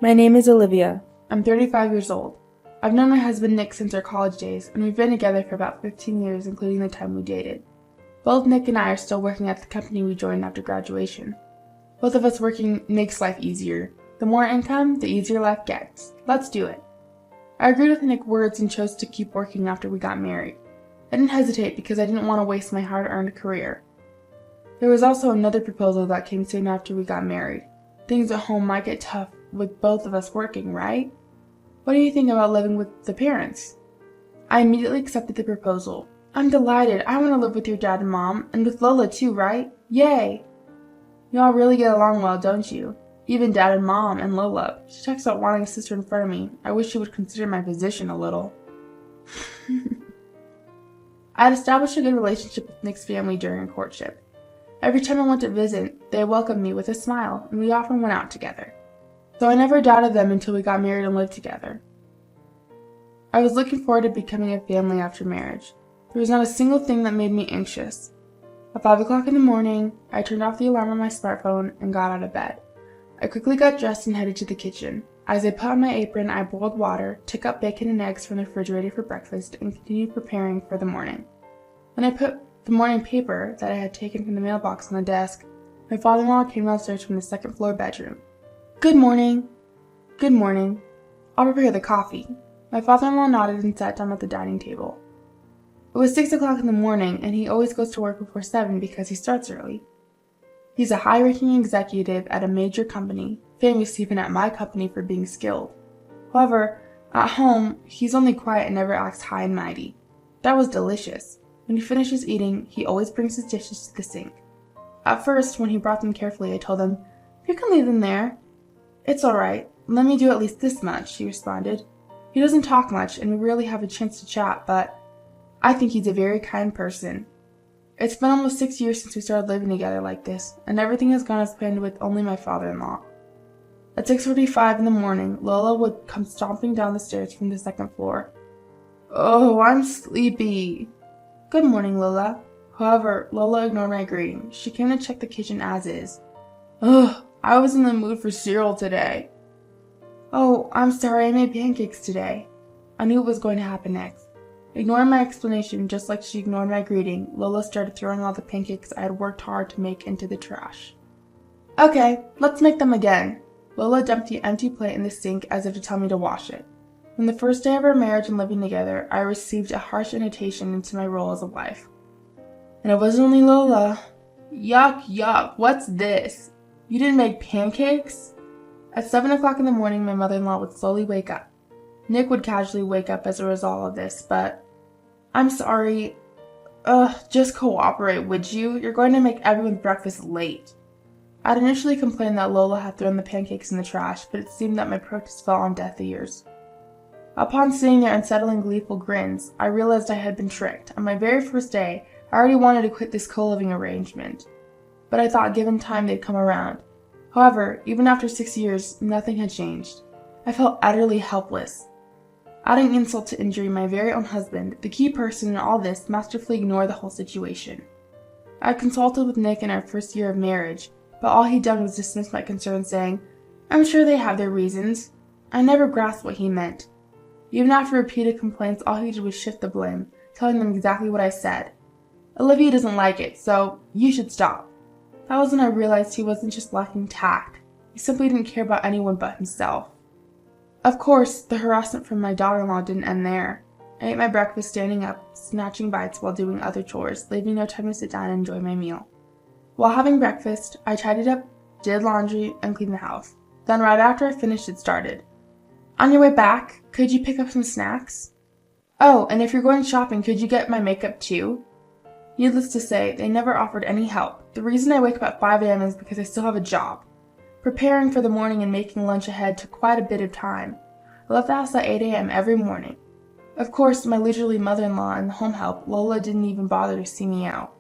My name is Olivia. I'm 35 years old. I've known my husband Nick since our college days, and we've been together for about 15 years, including the time we dated. Both Nick and I are still working at the company we joined after graduation. Both of us working makes life easier. The more income, the easier life gets. Let's do it. I agreed with Nick's words and chose to keep working after we got married. I didn't hesitate because I didn't want to waste my hard-earned career. There was also another proposal that came soon after we got married. Things at home might get tough with both of us working, right? What do you think about living with the parents? I immediately accepted the proposal. I'm delighted. I want to live with your dad and mom, and with Lola too, right? Yay! Y'all really get along well, don't you? Even dad and mom and Lola. She talks about wanting a sister in front of me. I wish she would consider my position a little. I had established a good relationship with Nick's family during our courtship. Every time I went to visit, they welcomed me with a smile, and we often went out together. So I never doubted them until we got married and lived together. I was looking forward to becoming a family after marriage. There was not a single thing that made me anxious. At 5 o'clock in the morning, I turned off the alarm on my smartphone and got out of bed. I quickly got dressed and headed to the kitchen. As I put on my apron, I boiled water, took out bacon and eggs from the refrigerator for breakfast, and continued preparing for the morning. When I put the morning paper that I had taken from the mailbox on the desk, my father-in-law came downstairs from the second-floor bedroom. Good morning. Good morning. I'll prepare the coffee. My father-in-law nodded and sat down at the dining table. It was 6 o'clock in the morning, and he always goes to work before 7 because he starts early. He's a high-ranking executive at a major company, famous even at my company for being skilled. However, at home, he's only quiet and never acts high and mighty. That was delicious. When he finishes eating, he always brings his dishes to the sink. At first, when he brought them carefully, I told him, "You can leave them there." "It's all right. Let me do at least this much," he responded. He doesn't talk much, and we rarely have a chance to chat, but I think he's a very kind person. It's been almost 6 years since we started living together like this, and everything has gone as planned with only my father-in-law. At 6:45 in the morning, Lola would come stomping down the stairs from the second floor. "Oh, I'm sleepy." "Good morning, Lola." However, Lola ignored my greeting. She came to check the kitchen as is. "Ugh, I was in the mood for cereal today." "Oh, I'm sorry, I made pancakes today." I knew what was going to happen next. Ignoring my explanation, just like she ignored my greeting, Lola started throwing all the pancakes I had worked hard to make into the trash. "Okay, let's make them again." Lola dumped the empty plate in the sink as if to tell me to wash it. From the first day of our marriage and living together, I received a harsh invitation into my role as a wife. And it wasn't only Lola. "Yuck, yuck, what's this? You didn't make pancakes?" At 7 o'clock in the morning, my mother-in-law would slowly wake up. Nick would casually wake up as a result of this, but "I'm sorry. Just cooperate, would you? You're going to make everyone's breakfast late." I'd initially complained that Lola had thrown the pancakes in the trash, but it seemed that my protest fell on deaf ears. Upon seeing their unsettling, gleeful grins, I realized I had been tricked. On my very first day, I already wanted to quit this co-living arrangement, but I thought given time they'd come around. However, even after 6 years, nothing had changed. I felt utterly helpless. Adding insult to injury, my very own husband, the key person in all this, masterfully ignored the whole situation. I had consulted with Nick in our first year of marriage, but all he'd done was dismiss my concerns, saying, "I'm sure they have their reasons." I never grasped what he meant. Even after repeated complaints, all he did was shift the blame, telling them exactly what I said. "Olivia doesn't like it, so you should stop." That was when I realized he wasn't just lacking tact. He simply didn't care about anyone but himself. Of course, the harassment from my daughter-in-law didn't end there. I ate my breakfast standing up, snatching bites while doing other chores, leaving no time to sit down and enjoy my meal. While having breakfast, I tidied up, did laundry, and cleaned the house. Then right after I finished, it started. "On your way back, could you pick up some snacks? Oh, and if you're going shopping, could you get my makeup too?" Needless to say, they never offered any help. The reason I wake up at 5 a.m. is because I still have a job. Preparing for the morning and making lunch ahead took quite a bit of time. I left the house at 8 a.m. every morning. Of course, my leisurely mother-in-law and the home help, Lola, didn't even bother to see me out.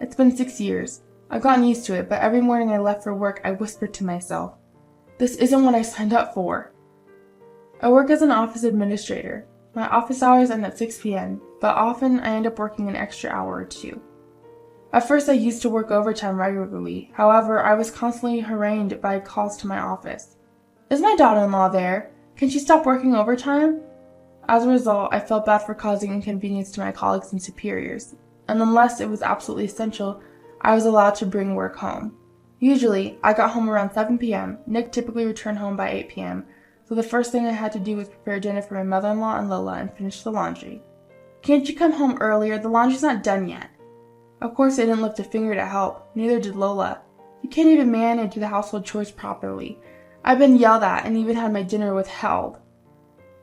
It's been 6 years. I've gotten used to it, but every morning I left for work, I whispered to myself, "This isn't what I signed up for." I work as an office administrator. My office hours end at 6 p.m., but often I end up working an extra hour or two. At first, I used to work overtime regularly. However, I was constantly harangued by calls to my office. Is my daughter-in-law there? Can she stop working overtime? As a result, I felt bad for causing inconvenience to my colleagues and superiors, and unless it was absolutely essential, I was allowed to bring work home. Usually, I got home around 7 p.m. Nick typically returned home by 8 p.m., so the first thing I had to do was prepare dinner for my mother-in-law and Lola and finish the laundry. Can't you come home earlier? The laundry's not done yet. Of course, I didn't lift a finger to help. Neither did Lola. You can't even manage the household chores properly. I've been yelled at and even had my dinner withheld.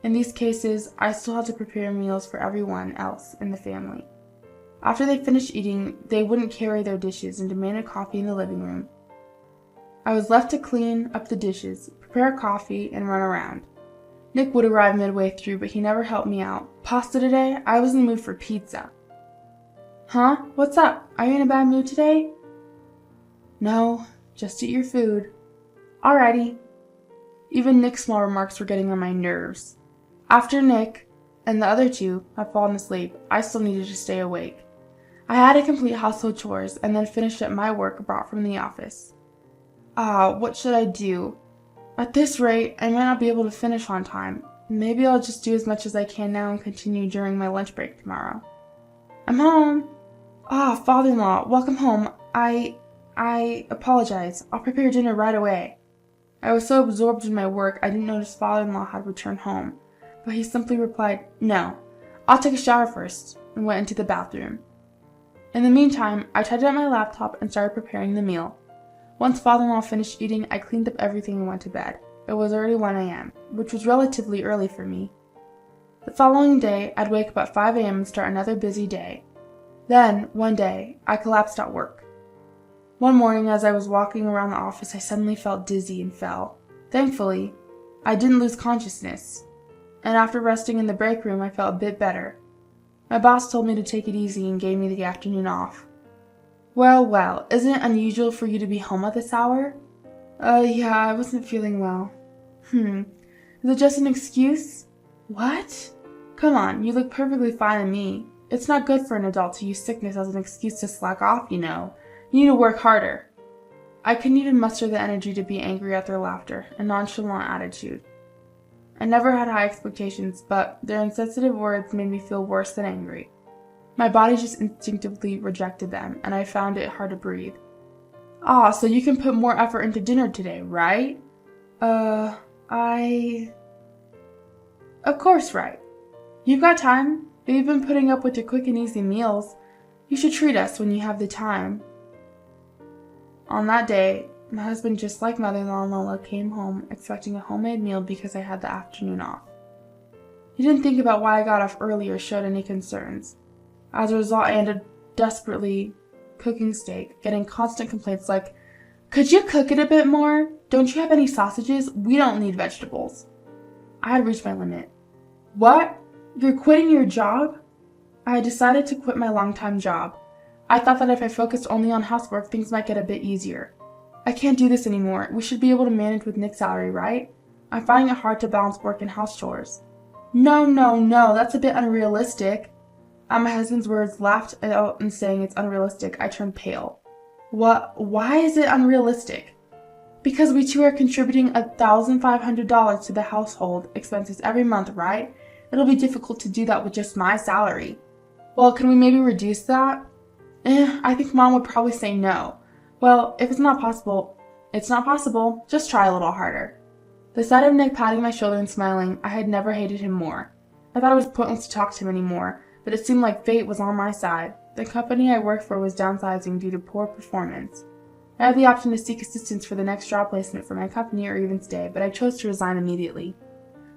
In these cases, I still had to prepare meals for everyone else in the family. After they finished eating, they wouldn't carry their dishes and demanded coffee in the living room. I was left to clean up the dishes, prepare coffee, and run around. Nick would arrive midway through, but he never helped me out. Pasta today? I was in the mood for pizza. Huh? What's up? Are you in a bad mood today? No, just eat your food. Alrighty. Even Nick's small remarks were getting on my nerves. After Nick and the other two had fallen asleep, I still needed to stay awake. I had to complete household chores and then finish up my work brought from the office. What should I do? At this rate, I might not be able to finish on time. Maybe I'll just do as much as I can now and continue during my lunch break tomorrow. I'm home. Father-in-law, welcome home. I apologize. I'll prepare dinner right away. I was so absorbed in my work I didn't notice father-in-law had returned home, but he simply replied, "No, I'll take a shower first," and went into the bathroom. In the meantime, I tidied up my laptop and started preparing the meal. Once father-in-law finished eating, I cleaned up everything and went to bed. It was already 1 a.m., which was relatively early for me. The following day, I'd wake up at 5 a.m. and start another busy day. Then, one day, I collapsed at work. One morning, as I was walking around the office, I suddenly felt dizzy and fell. Thankfully, I didn't lose consciousness, and after resting in the break room, I felt a bit better. My boss told me to take it easy and gave me the afternoon off. Well, isn't it unusual for you to be home at this hour? Yeah, I wasn't feeling well. Is it just an excuse? What? Come on, you look perfectly fine to me. It's not good for an adult to use sickness as an excuse to slack off, you know. You need to work harder. I couldn't even muster the energy to be angry at their laughter and nonchalant attitude. I never had high expectations, but their insensitive words made me feel worse than angry. My body just instinctively rejected them, and I found it hard to breathe. So you can put more effort into dinner today, right? Of course, right. You've got time. We've been putting up with your quick and easy meals. You should treat us when you have the time. On that day, my husband, just like mother-in-law and Lola, came home expecting a homemade meal because I had the afternoon off. He didn't think about why I got off early or showed any concerns. As a result, I ended desperately cooking steak, getting constant complaints like, "Could you cook it a bit more? Don't you have any sausages? We don't need vegetables." I had reached my limit. What? You're quitting your job? I had decided to quit my long-time job. I thought that if I focused only on housework, things might get a bit easier. I can't do this anymore. We should be able to manage with Nick's salary, right? I'm finding it hard to balance work and house chores. No, that's a bit unrealistic. At my husband's words, laughed out and saying it's unrealistic, I turned pale. What? Why is it unrealistic? Because we two are contributing $1,500 to the household expenses every month, right? It'll be difficult to do that with just my salary. Well, can we maybe reduce that? I think Mom would probably say no. Well, if it's not possible, it's not possible. Just try a little harder. The sight of Nick patting my shoulder and smiling, I had never hated him more. I thought it was pointless to talk to him anymore, but it seemed like fate was on my side. The company I worked for was downsizing due to poor performance. I had the option to seek assistance for the next job placement for my company or even stay, but I chose to resign immediately.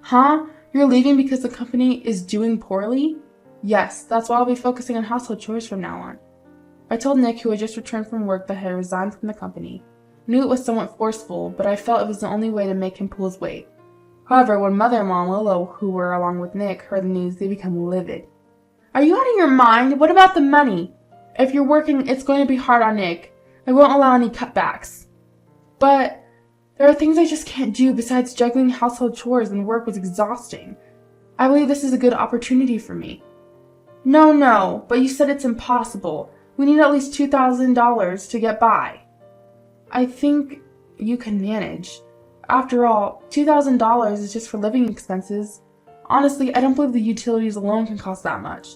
Huh? You're leaving because the company is doing poorly? Yes, that's why I'll be focusing on household chores from now on. I told Nick, who had just returned from work, that I had resigned from the company. I knew it was somewhat forceful, but I felt it was the only way to make him pull his weight. However, when mother-in-law and Lola, who were along with Nick, heard the news, they became livid. Are you out of your mind? What about the money? If you're working, it's going to be hard on Nick. I won't allow any cutbacks. But there are things I just can't do besides juggling household chores, and work was exhausting. I believe this is a good opportunity for me. No, but you said it's impossible. We need at least $2,000 to get by. I think you can manage. After all, $2,000 is just for living expenses. Honestly, I don't believe the utilities alone can cost that much.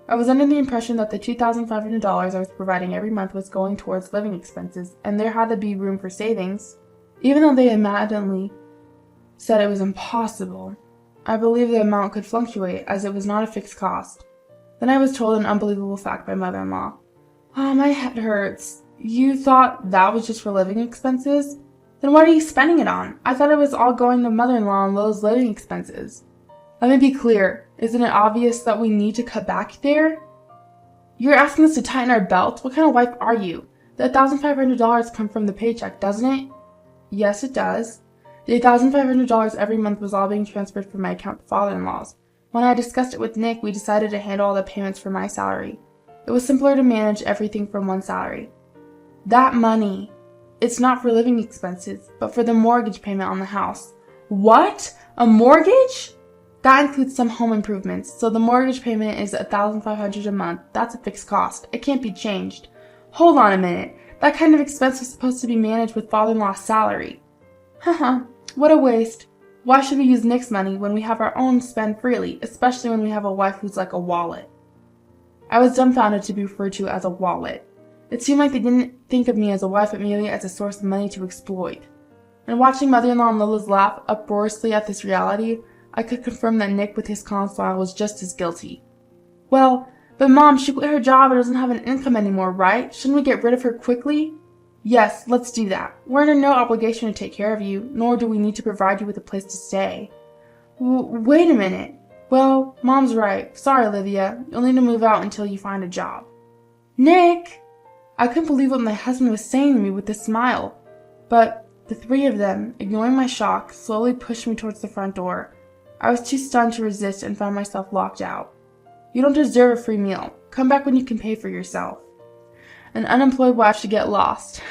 I was under the impression that the $2,500 I was providing every month was going towards living expenses, and there had to be room for savings. Even though they adamantly said it was impossible, I believed the amount could fluctuate as it was not a fixed cost. Then I was told an unbelievable fact by mother-in-law. "Oh, my head hurts. You thought that was just for living expenses? Then what are you spending it on? I thought it was all going to mother-in-law and Lowe's living expenses." Let me be clear. Isn't it obvious that we need to cut back there? You're asking us to tighten our belts? What kind of wife are you? The $1,500 come from the paycheck, doesn't it? Yes, it does. The $1,500 every month was all being transferred from my account to father-in-law's. When I discussed it with Nick, we decided to handle all the payments from my salary. It was simpler to manage everything from one salary. That money, it's not for living expenses, but for the mortgage payment on the house. What? A mortgage? That includes some home improvements, so the mortgage payment is $1,500 a month. That's a fixed cost. It can't be changed. Hold on a minute. That kind of expense was supposed to be managed with father-in-law's salary. Haha, what a waste. Why should we use Nick's money when we have our own to spend freely, especially when we have a wife who's like a wallet? I was dumbfounded to be referred to as a wallet. It seemed like they didn't think of me as a wife, but merely as a source of money to exploit. And watching mother-in-law and Lila's laugh uproariously at this reality, I could confirm that Nick, with his calm smile, was just as guilty. Well, but Mom, she quit her job and doesn't have an income anymore, right? Shouldn't we get rid of her quickly? Yes, let's do that. We're under no obligation to take care of you, nor do we need to provide you with a place to stay. Wait a minute. Well, Mom's right. Sorry, Olivia. You'll need to move out until you find a job. Nick! I couldn't believe what my husband was saying to me with a smile. But the three of them, ignoring my shock, slowly pushed me towards the front door. I was too stunned to resist and found myself locked out. You don't deserve a free meal. Come back when you can pay for yourself. An unemployed wife should get lost.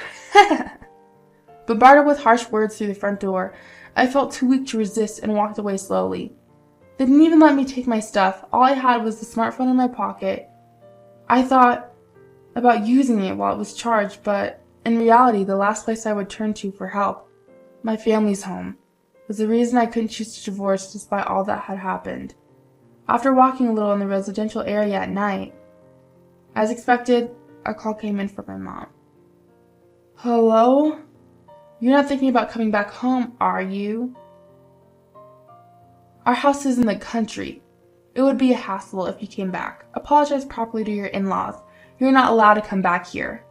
Bombarded with harsh words through the front door, I felt too weak to resist and walked away slowly. They didn't even let me take my stuff. All I had was the smartphone in my pocket. I thought about using it while it was charged, but in reality, the last place I would turn to for help, my family's home, was the reason I couldn't choose to divorce despite all that had happened. After walking a little in the residential area at night, as expected, a call came in from my mom. Hello? You're not thinking about coming back home, are you? Our house is in the country. It would be a hassle if you came back. Apologize properly to your in-laws. You're not allowed to come back here.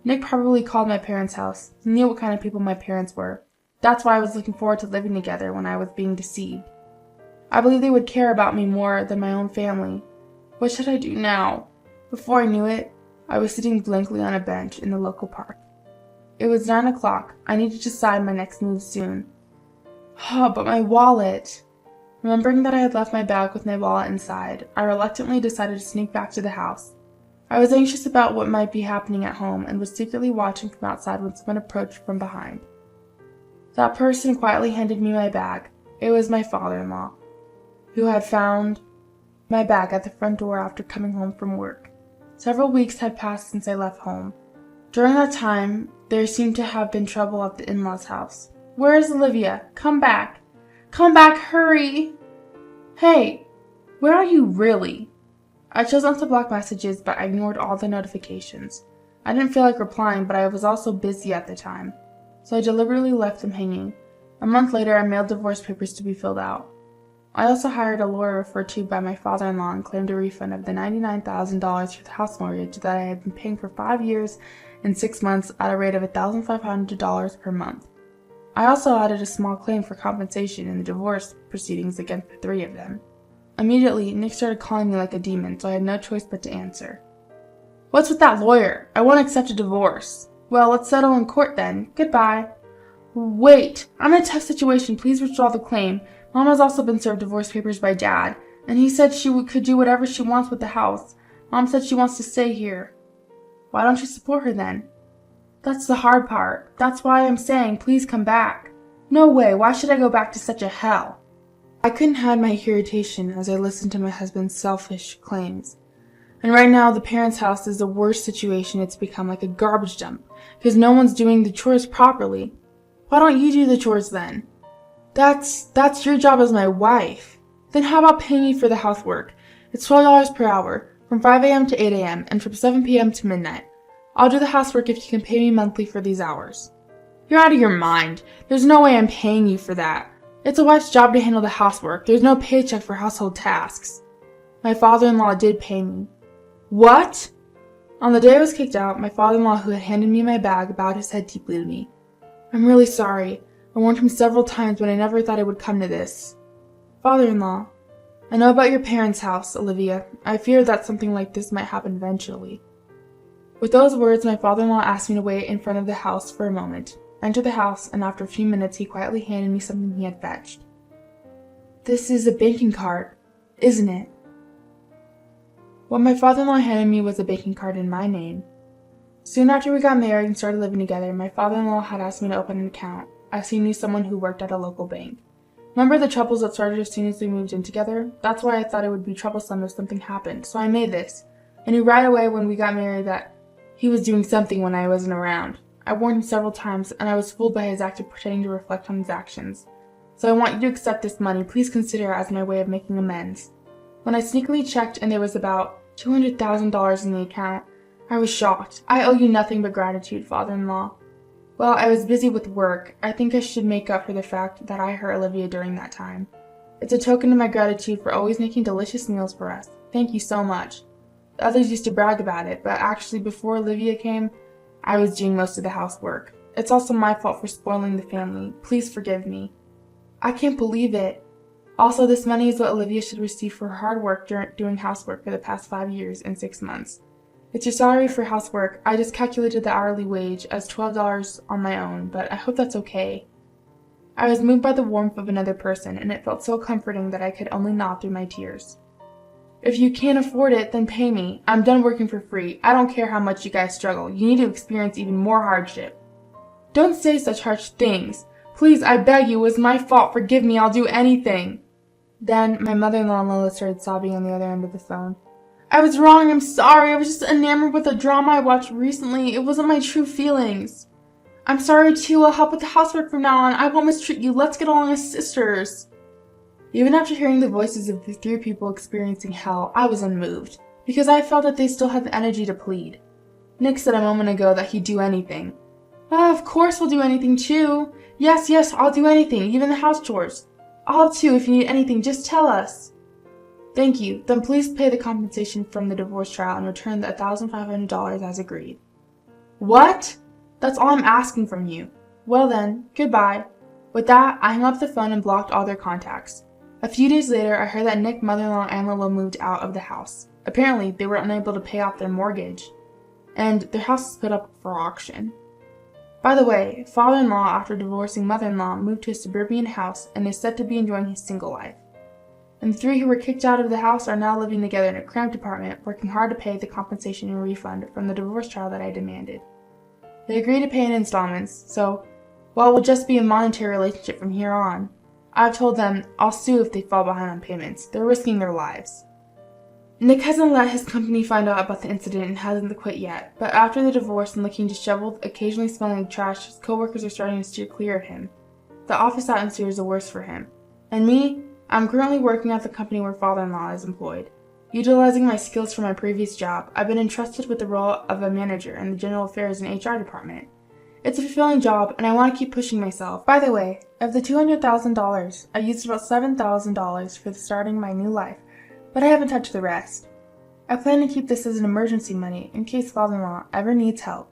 Nick probably called my parents' house. He knew what kind of people my parents were. That's why I was looking forward to living together when I was being deceived. I believe they would care about me more than my own family. What should I do now? Before I knew it, I was sitting blankly on a bench in the local park. It was 9 o'clock. I needed to decide my next move soon. But my wallet! Remembering that I had left my bag with my wallet inside, I reluctantly decided to sneak back to the house. I was anxious about what might be happening at home and was secretly watching from outside when someone approached from behind. That person quietly handed me my bag. It was my father-in-law, who had found my bag at the front door after coming home from work. Several weeks had passed since I left home. During that time, there seemed to have been trouble at the in-laws' house. Where is Olivia? Come back! Come back, hurry! Hey, where are you really? I chose not to block messages, but I ignored all the notifications. I didn't feel like replying, but I was also busy at the time, so I deliberately left them hanging. A month later, I mailed divorce papers to be filled out. I also hired a lawyer referred to by my father-in-law and claimed a refund of the $99,000 for the house mortgage that I had been paying for 5 years and 6 months at a rate of $1,500 per month. I also added a small claim for compensation in the divorce proceedings against the three of them. Immediately, Nick started calling me like a demon, so I had no choice but to answer. What's with that lawyer? I won't accept a divorce. Well, let's settle in court then. Goodbye. Wait, I'm in a tough situation. Please withdraw the claim. Mom has also been served divorce papers by Dad, and he said she could do whatever she wants with the house. Mom said she wants to stay here. Why don't you support her then? That's the hard part. That's why I'm saying please come back. No way. Why should I go back to such a hell? I couldn't hide my irritation as I listened to my husband's selfish claims. And right now, the parents' house is the worst situation. It's become like a garbage dump because no one's doing the chores properly. Why don't you do the chores then? That's your job as my wife. Then how about paying me for the housework? It's $12 per hour, from 5 a.m. to 8 a.m., and from 7 p.m. to midnight. I'll do the housework if you can pay me monthly for these hours. You're out of your mind. There's no way I'm paying you for that. It's a wife's job to handle the housework. There's no paycheck for household tasks. My father-in-law did pay me. What? On the day I was kicked out, my father-in-law, who had handed me my bag, bowed his head deeply to me. I'm really sorry. I warned him several times, but I never thought it would come to this. Father-in-law, I know about your parents' house, Olivia. I fear that something like this might happen eventually. With those words, my father-in-law asked me to wait in front of the house for a moment. I entered the house, and after a few minutes, he quietly handed me something he had fetched. This is a banking card, isn't it? What my father-in-law handed me was a banking card in my name. Soon after we got married and started living together, my father-in-law had asked me to open an account, as he knew someone who worked at a local bank. Remember the troubles that started as soon as we moved in together? That's why I thought it would be troublesome if something happened, so I made this. I knew right away when we got married that he was doing something when I wasn't around. I warned him several times, and I was fooled by his act of pretending to reflect on his actions. So I want you to accept this money. Please consider it as my way of making amends. When I sneakily checked and there was about $200,000 in the account, I was shocked. I owe you nothing but gratitude, father-in-law. Well, I was busy with work. I think I should make up for the fact that I hurt Olivia during that time. It's a token of my gratitude for always making delicious meals for us. Thank you so much. The others used to brag about it, but actually before Olivia came, I was doing most of the housework. It's also my fault for spoiling the family. Please forgive me. I can't believe it. Also, this money is what Olivia should receive for her hard work doing housework for the past 5 years and 6 months. It's your salary for housework. I just calculated the hourly wage as $12 on my own, but I hope that's okay. I was moved by the warmth of another person, and it felt so comforting that I could only nod through my tears. If you can't afford it, then pay me. I'm done working for free. I don't care how much you guys struggle. You need to experience even more hardship. Don't say such harsh things. Please, I beg you, it was my fault. Forgive me. I'll do anything. Then my mother-in-law Lola started sobbing on the other end of the phone. I was wrong, I'm sorry. I was just enamored with a drama I watched recently. It wasn't my true feelings. I'm sorry too. I'll help with the housework from now on. I won't mistreat you. Let's get along as sisters. Even after hearing the voices of the 3 people experiencing hell, I was unmoved, because I felt that they still had the energy to plead. Nick said a moment ago that he'd do anything. Of course we'll do anything too. Yes, I'll do anything, even the house chores. I'll help too if you need anything, just tell us. Thank you. Then please pay the compensation from the divorce trial and return the $1,500 as agreed. What? That's all I'm asking from you. Well then, goodbye. With that, I hung up the phone and blocked all their contacts. A few days later, I heard that Nick, mother-in-law, and Lola moved out of the house. Apparently, they were unable to pay off their mortgage, and their house was put up for auction. By the way, father-in-law, after divorcing mother-in-law, moved to a suburban house and is said to be enjoying his single life. And the 3 who were kicked out of the house are now living together in a cramped apartment, working hard to pay the compensation and refund from the divorce trial that I demanded. They agreed to pay in installments, so while it will just be a monetary relationship from here on, I've told them I'll sue if they fall behind on payments. They're risking their lives. Nick hasn't let his company find out about the incident and hasn't quit yet, but after the divorce and looking disheveled, occasionally smelling like trash, his coworkers are starting to steer clear of him. The office atmosphere is the worst for him. And me? I'm currently working at the company where father-in-law is employed. Utilizing my skills from my previous job, I've been entrusted with the role of a manager in the general affairs and HR department. It's a fulfilling job, and I want to keep pushing myself. By the way, of the $200,000, I used about $7,000 for starting my new life, but I haven't touched the rest. I plan to keep this as an emergency money in case father-in-law ever needs help.